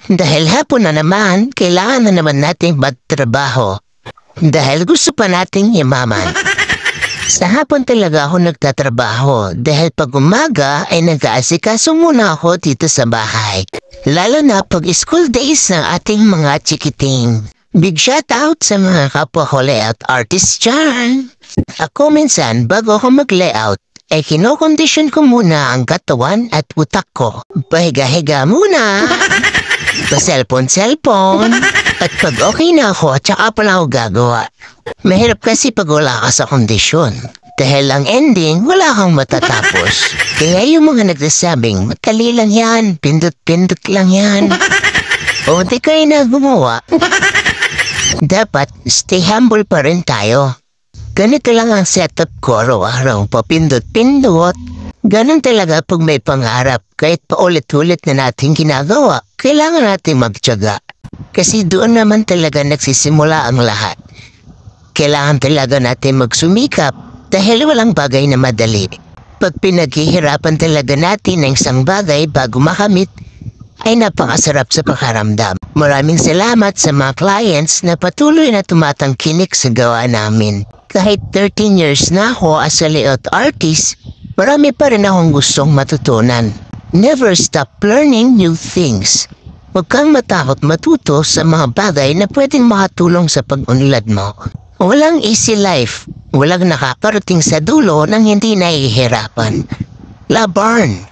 Dahil hapon na naman, kailangan na naman nating magtrabaho. Dahil gusto pa nating yumaman. Sa hapon talaga ako nagtatrabaho dahil pag umaga ay nag-aasikaso muna ako dito sa bahay. Lalo na pag school days ng ating mga chikiting. Big shout out sa mga kapwa ko layout artist dyan. Ako minsan bago ako mag-layout ay kinokondisyon ko muna ang katawan at utak ko. Pahiga-higa muna. Pa-cellphone. At pag okay na ako, tsaka pala ako gagawa. Mahirap kasi pag wala ka sa kondisyon. Dahil ang ending, wala kang matatapos. Kaya yung mga nagsasabing, matali lang yan, pindot-pindot lang yan. O di kayo na gumawa. Dapat, stay humble pa rin tayo. Ganito lang ang setup ko araw-araw, papindot-pindot. Ganon talaga pag may pangarap, kahit paulit-ulit na natin ginagawa, kailangan natin magtiyaga. Kasi doon naman talaga nagsisimula ang lahat. Kailangan talaga natin magsumikap dahil walang bagay na madali. Pag pinaghihirapan talaga natin ng isang bagay bago makamit, ay napakasarap sa pakaramdam. Maraming salamat sa mga clients na patuloy na tumatangkilik sa gawa namin. Kahit 13 years na ako as a layout artist, marami pa rin akong gustong matutunan. Never stop learning new things. Huwag kang matakot matuto sa mga bagay na pwedeng makatulong sa pag-unlad mo. Walang easy life. Walang nakakarating sa dulo nang hindi nahihirapan. Laban.